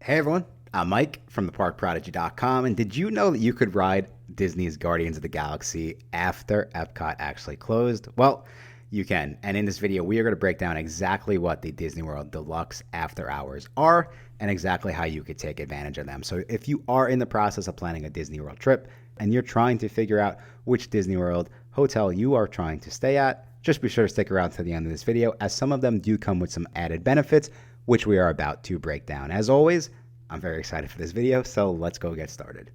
Hey everyone, I'm Mike from theparkprodigy.com, and did you know that you could ride Disney's Guardians of the Galaxy after EPCOT actually closed? Well, you can, and in this video we are going to break down exactly what the Disney World Deluxe After Hours are and exactly how you could take advantage of them. So if you are in the process of planning a Disney World trip and you're trying to figure out which Disney World hotel you are trying to stay at, just be sure to stick around to the end of this video, as some of them do come with some added benefits, which we are about to break down. As always, I'm very excited for this video, so let's go get started.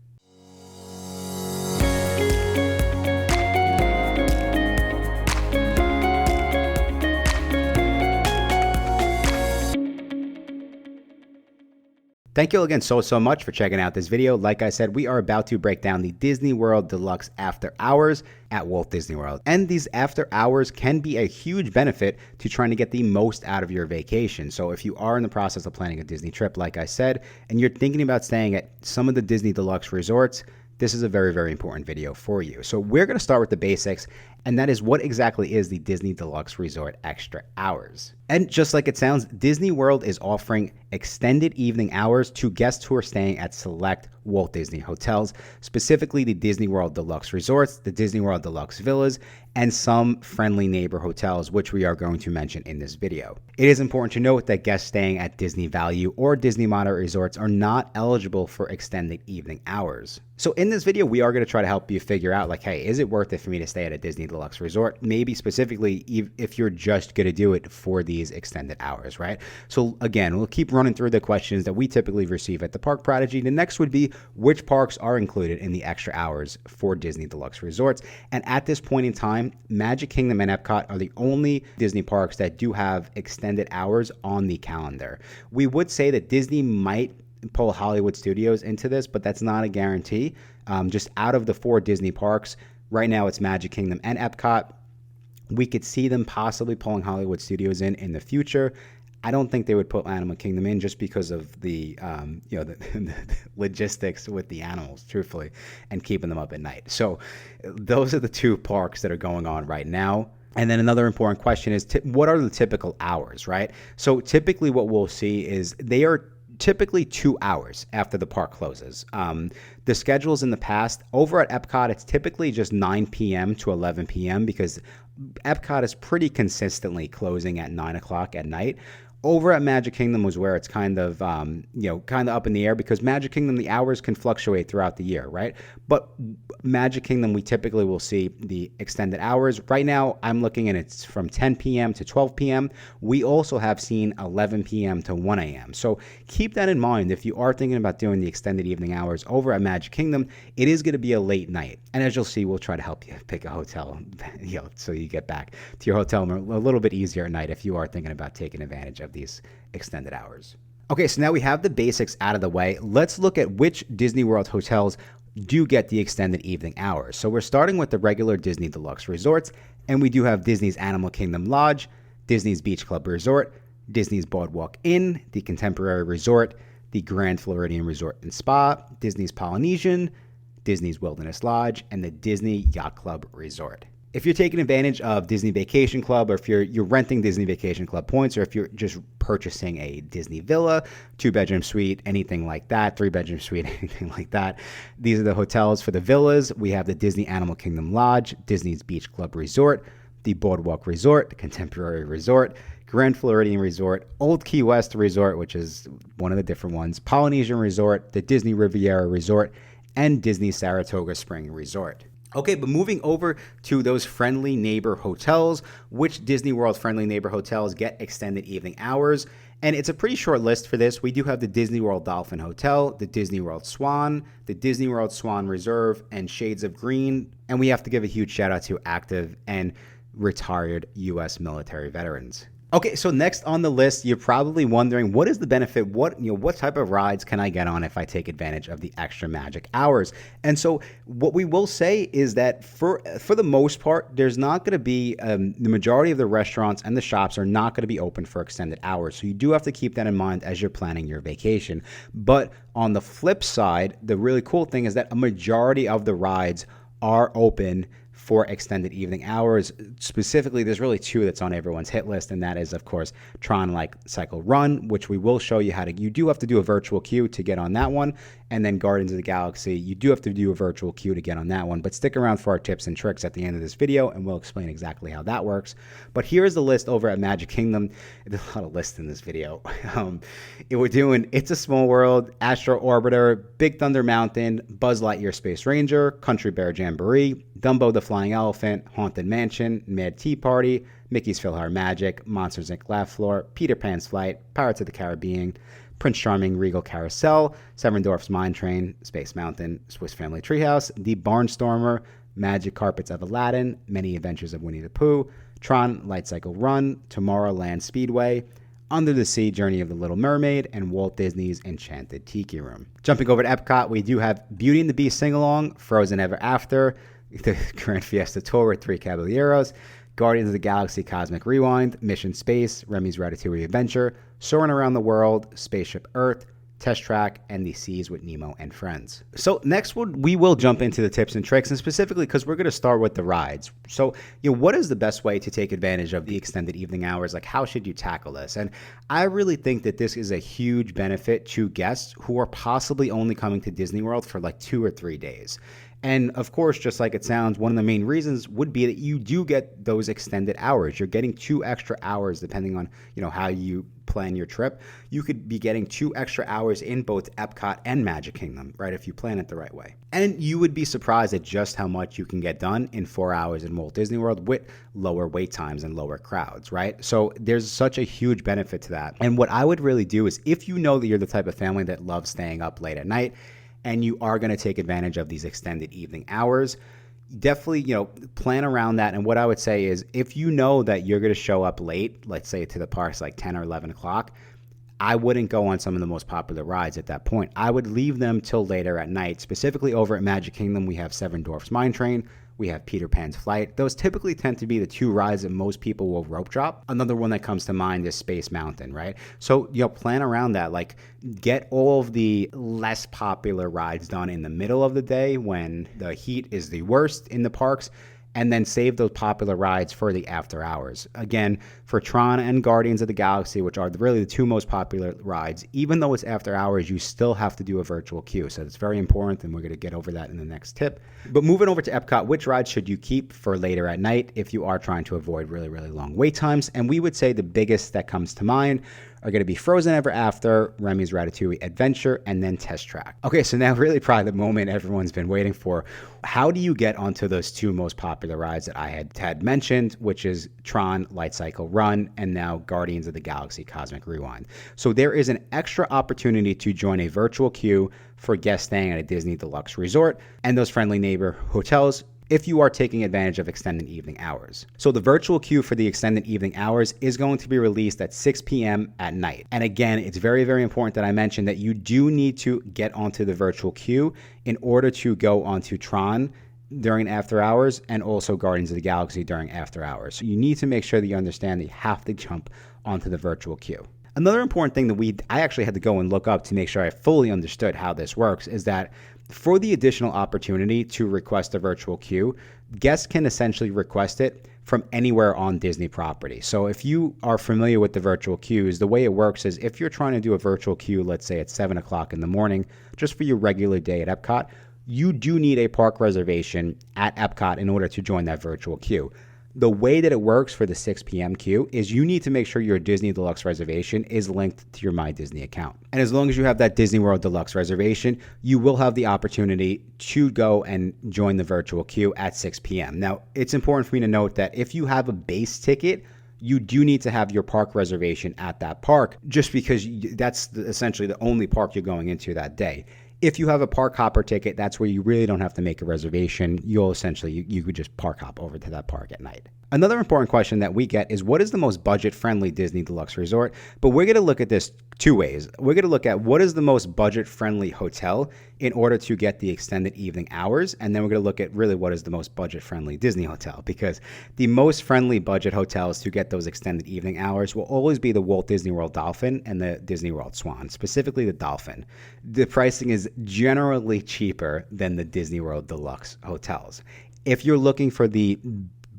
Thank you all again so much for checking out this video. Like I said, we are about to break down the Disney World Deluxe After Hours at Walt Disney World. And these after hours can be a huge benefit to trying to get the most out of your vacation. So if you are in the process of planning a Disney trip, like I said, and you're thinking about staying at some of the Disney Deluxe resorts, this is a very, very important video for you. So we're going to start with the basics, and that is what exactly is the Disney Deluxe Resort Extra Hours. And just like it sounds, Disney World is offering extended evening hours to guests who are staying at select Walt Disney hotels, specifically the Disney World Deluxe Resorts, the Disney World Deluxe Villas, and some friendly neighbor hotels, which we are going to mention in this video. It is important to note that guests staying at Disney Value or Disney Moderate Resorts are not eligible for extended evening hours. So in this video, we are going to try to help you figure out, like, hey, is it worth it for me to stay at a Disney Deluxe Resort? Maybe specifically if you're just going to do it for these extended hours, right? So again, we'll keep running through the questions that we typically receive at the Park Prodigy. The next would be, which parks are included in the extra hours for Disney Deluxe Resorts? And at this point in time, Magic Kingdom and EPCOT are the only Disney parks that do have extended hours on the calendar. We would say that Disney might pull Hollywood Studios into this, but that's not a guarantee. Just out of the 4 Disney parks, right now it's Magic Kingdom and EPCOT. We could see them possibly pulling Hollywood Studios in the future. I don't think they would put Animal Kingdom in just because of the the logistics with the animals, truthfully, and keeping them up at night. So those are the 2 parks that are going on right now. And then another important question is, what are the typical hours, right? So typically what we'll see is they are typically 2 hours after the park closes. The schedules in the past, over at EPCOT, it's typically just 9 p.m. to 11 p.m. because EPCOT is pretty consistently closing at 9 o'clock at night. Over at Magic Kingdom was where it's kind of up in the air, because Magic Kingdom, the hours can fluctuate throughout the year, right? But Magic Kingdom, we typically will see the extended hours. Right now, I'm looking, and it's from 10 p.m. to 12 p.m. We also have seen 11 p.m. to 1 a.m. So keep that in mind. If you are thinking about doing the extended evening hours over at Magic Kingdom, it is going to be a late night. And as you'll see, we'll try to help you pick a hotel, so you get back to your hotel a little bit easier at night if you are thinking about taking advantage of these extended hours. Okay, so now we have the basics out of the way. Let's look at which Disney World hotels do get the extended evening hours. So we're starting with the regular Disney Deluxe Resorts, and we do have Disney's Animal Kingdom Lodge, Disney's Beach Club Resort, Disney's Boardwalk Inn, the Contemporary Resort, the Grand Floridian Resort and Spa, Disney's Polynesian, Disney's Wilderness Lodge, and the Disney Yacht Club Resort. If you're taking advantage of Disney Vacation Club, or if you're renting Disney Vacation Club points, or if you're just purchasing a Disney Villa, 2-bedroom suite, anything like that, 3-bedroom suite, anything like that, these are the hotels for the villas. We have the Disney Animal Kingdom Lodge, Disney's Beach Club Resort, the Boardwalk Resort, the Contemporary Resort, Grand Floridian Resort, Old Key West Resort, which is one of the different ones, Polynesian Resort, the Disney Riviera Resort, and Disney Saratoga Spring Resort. Okay, but moving over to those friendly neighbor hotels, which Disney World friendly neighbor hotels get extended evening hours? And it's a pretty short list for this. We do have the Disney World Dolphin Hotel, the Disney World Swan, the Disney World Swan Reserve, and Shades of Green. And we have to give a huge shout out to active and retired U.S. military veterans. Okay, so next on the list, you're probably wondering, what is the benefit? What type of rides can I get on if I take advantage of the extra magic hours? And so what we will say is that for the most part, there's not going to be, the majority of the restaurants and the shops are not going to be open for extended hours. So you do have to keep that in mind as you're planning your vacation. But on the flip side, the really cool thing is that a majority of the rides are open for extended evening hours. Specifically, there's really two that's on everyone's hit list, and that is, of course, Tron Light Cycle Run, which we will show you how to. You do have to do a virtual queue to get on that one, and then Guardians of the Galaxy, you do have to do a virtual queue to get on that one, but stick around for our tips and tricks at the end of this video, and we'll explain exactly how that works. But here's the list over at Magic Kingdom. There's a lot of lists in this video. We're doing It's a Small World, Astro Orbiter, Big Thunder Mountain, Buzz Lightyear Space Ranger, Country Bear Jamboree, Dumbo the Flying Elephant, Haunted Mansion, Mad Tea Party, Mickey's Philhar Magic, Monsters Inc. Laugh Floor, Peter Pan's Flight, Pirates of the Caribbean, Prince Charming Regal Carousel, Seven Dwarfs Mine Train, Space Mountain, Swiss Family Treehouse, The Barnstormer, Magic Carpets of Aladdin, Many Adventures of Winnie the Pooh, Tron Light Cycle Run, Tomorrowland Speedway, Under the Sea Journey of the Little Mermaid, and Walt Disney's Enchanted Tiki Room. Jumping over to Epcot, we do have Beauty and the Beast Sing-Along, Frozen Ever After, the Grand Fiesta Tour with Three Caballeros, Guardians of the Galaxy Cosmic Rewind, Mission Space, Remy's Ratatouille Adventure, Soaring Around the World, Spaceship Earth, Test Track, and The Seas with Nemo and Friends. So next we will jump into the tips and tricks, and specifically because we're going to start with the rides. So, what is the best way to take advantage of the extended evening hours? Like, how should you tackle this? And I really think that this is a huge benefit to guests who are possibly only coming to Disney World for like 2 or 3 days. And of course, just like it sounds, one of the main reasons would be that you do get those extended hours. You're getting 2 extra hours depending on, how you plan your trip. You could be getting 2 extra hours in both Epcot and Magic Kingdom, right, if you plan it the right way. And you would be surprised at just how much you can get done in 4 hours in Walt Disney World with lower wait times and lower crowds, right? So there's such a huge benefit to that. And what I would really do is, if you know that you're the type of family that loves staying up late at night, and you are going to take advantage of these extended evening hours, definitely, plan around that. And what I would say is, if you know that you're going to show up late, let's say to the parks like 10 or 11 o'clock, I wouldn't go on some of the most popular rides at that point. I would leave them till later at night. Specifically over at Magic Kingdom, we have Seven Dwarfs Mine Train, we have Peter Pan's Flight. Those typically tend to be the 2 rides that most people will rope drop. Another one that comes to mind is Space Mountain, right? So, plan around that. Like, get all of the less popular rides done in the middle of the day when the heat is the worst in the parks, and then save those popular rides for the after hours. Again, for Tron and Guardians of the Galaxy, which are really the 2 most popular rides, even though it's after hours, you still have to do a virtual queue. So it's very important, and we're going to get over that in the next tip. But moving over to Epcot, which rides should you keep for later at night if you are trying to avoid really, really long wait times? And we would say the biggest that comes to mind are going to be Frozen Ever After, Remy's Ratatouille Adventure, and then Test Track. Okay, so now really probably the moment everyone's been waiting for. How do you get onto those 2 most popular rides that I had mentioned, which is Tron Light Cycle Run and now Guardians of the Galaxy Cosmic Rewind? So there is an extra opportunity to join a virtual queue for guests staying at a Disney Deluxe Resort and those friendly neighbor hotels if you are taking advantage of extended evening hours. So the virtual queue for the extended evening hours is going to be released at 6 p.m. at night. And again, it's very, very important that I mention that you do need to get onto the virtual queue in order to go onto Tron during after hours and also Guardians of the Galaxy during after hours. So you need to make sure that you understand that you have to jump onto the virtual queue. Another important thing that I actually had to go and look up to make sure I fully understood how this works is that for the additional opportunity to request a virtual queue, guests can essentially request it from anywhere on Disney property. So if you are familiar with the virtual queues, the way it works is if you're trying to do a virtual queue, let's say at 7 o'clock in the morning, just for your regular day at Epcot, you do need a park reservation at Epcot in order to join that virtual queue. The way that it works for the 6 p.m. queue is you need to make sure your Disney Deluxe reservation is linked to your My Disney account. And as long as you have that Disney World Deluxe reservation, you will have the opportunity to go and join the virtual queue at 6 p.m. Now, it's important for me to note that if you have a base ticket, you do need to have your park reservation at that park just because that's essentially the only park you're going into that day. If you have a park hopper ticket, that's where you really don't have to make a reservation. You'll essentially, you could just park hop over to that park at night. Another important question that we get is, what is the most budget-friendly Disney Deluxe Resort? But we're going to look at this 2 ways. We're going to look at what is the most budget-friendly hotel in order to get the extended evening hours, and then we're going to look at really what is the most budget-friendly Disney hotel, because the most friendly budget hotels to get those extended evening hours will always be the Walt Disney World Dolphin and the Disney World Swan, specifically the Dolphin. The pricing is generally cheaper than the Disney World Deluxe hotels. If you're looking for the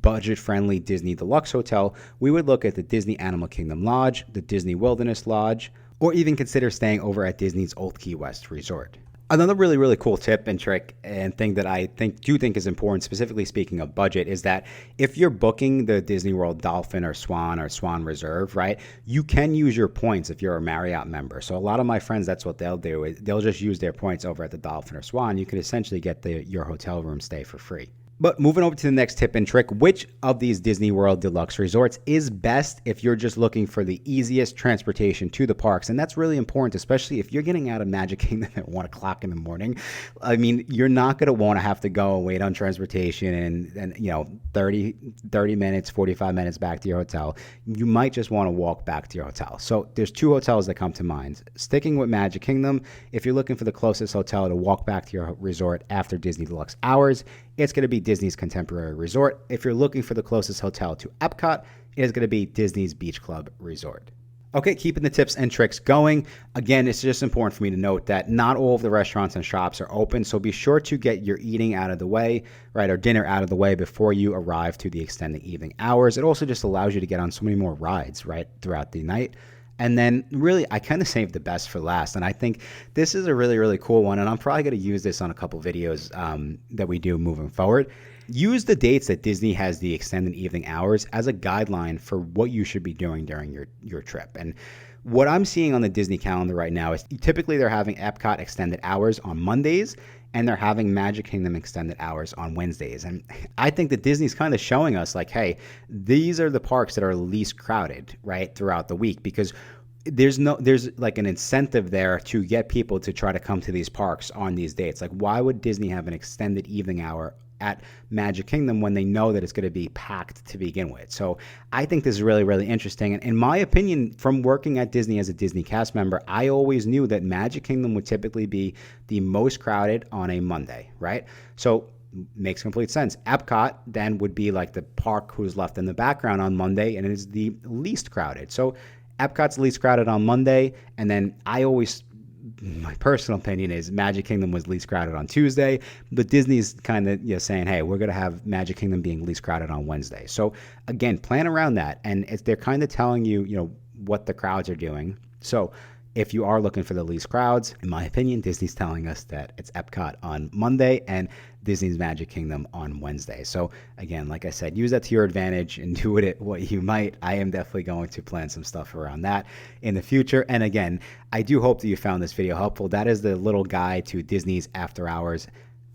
budget-friendly Disney Deluxe Hotel, we would look at the Disney Animal Kingdom Lodge, the Disney Wilderness Lodge, or even consider staying over at Disney's Old Key West Resort. Another really, really cool tip and trick and thing that I do think is important, specifically speaking of budget, is that if you're booking the Disney World Dolphin or Swan Reserve, right, you can use your points if you're a Marriott member. So a lot of my friends, that's what they'll do. They'll just use their points over at the Dolphin or Swan. You can essentially get your hotel room stay for free. But moving over to the next tip and trick, which of these Disney World Deluxe resorts is best if you're just looking for the easiest transportation to the parks? And that's really important, especially if you're getting out of Magic Kingdom at 1 o'clock in the morning. I mean, you're not going to want to have to go and wait on transportation and 30 minutes, 45 minutes back to your hotel. You might just want to walk back to your hotel. So there's 2 hotels that come to mind. Sticking with Magic Kingdom, if you're looking for the closest hotel to walk back to your resort after Disney Deluxe hours, it's going to be Disney's Contemporary Resort. If you're looking for the closest hotel to EPCOT, it is going to be Disney's Beach Club Resort. Okay, keeping the tips and tricks going. Again, it's just important for me to note that not all of the restaurants and shops are open, so be sure to get your eating out of the way, right, or dinner out of the way before you arrive to the extended evening hours. It also just allows you to get on so many more rides, right, throughout the night. And then really, I kind of saved the best for last. And I think this is a really, really cool one. And I'm probably going to use this on a couple videos that we do moving forward. Use the dates that Disney has the extended evening hours as a guideline for what you should be doing during your trip. And what I'm seeing on the Disney calendar right now is typically they're having EPCOT extended hours on Mondays, and they're having Magic Kingdom extended hours on Wednesdays. And I think that Disney's kind of showing us like, hey, these are the parks that are least crowded, right, throughout the week, because there's like an incentive there to get people to try to come to these parks on these dates. Like, why would Disney have an extended evening hour at Magic Kingdom when they know that it's going to be packed to begin with? So I think this is really, really interesting. And in my opinion, from working at Disney as a Disney cast member, I always knew that Magic Kingdom would typically be the most crowded on a Monday, right? So makes complete sense. EPCOT then would be like the park who's left in the background on Monday, and it is the least crowded. So EPCOT's least crowded on Monday, and then my personal opinion is Magic Kingdom was least crowded on Tuesday, but Disney's kind of saying, hey, we're going to have Magic Kingdom being least crowded on Wednesday. So again, plan around that, and they're kind of telling you, what the crowds are doing. So if you are looking for the least crowds, in my opinion, Disney's telling us that it's EPCOT on Monday and Disney's Magic Kingdom on Wednesday. So again, like I said, use that to your advantage and do with it what you might. I am definitely going to plan some stuff around that in the future. And again, I do hope that you found this video helpful. That is the little guide to Disney's after hours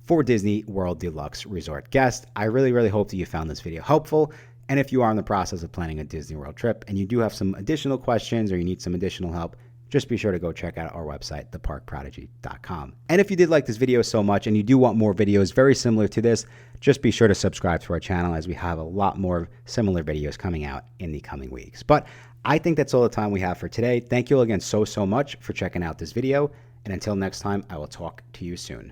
for Disney World Deluxe Resort guests. I really, really hope that you found this video helpful. And if you are in the process of planning a Disney World trip and you do have some additional questions or you need some additional help, just be sure to go check out our website, theparkprodigy.com. And if you did like this video so much and you do want more videos very similar to this, just be sure to subscribe to our channel, as we have a lot more similar videos coming out in the coming weeks. But I think that's all the time we have for today. Thank you again so much for checking out this video. And until next time, I will talk to you soon.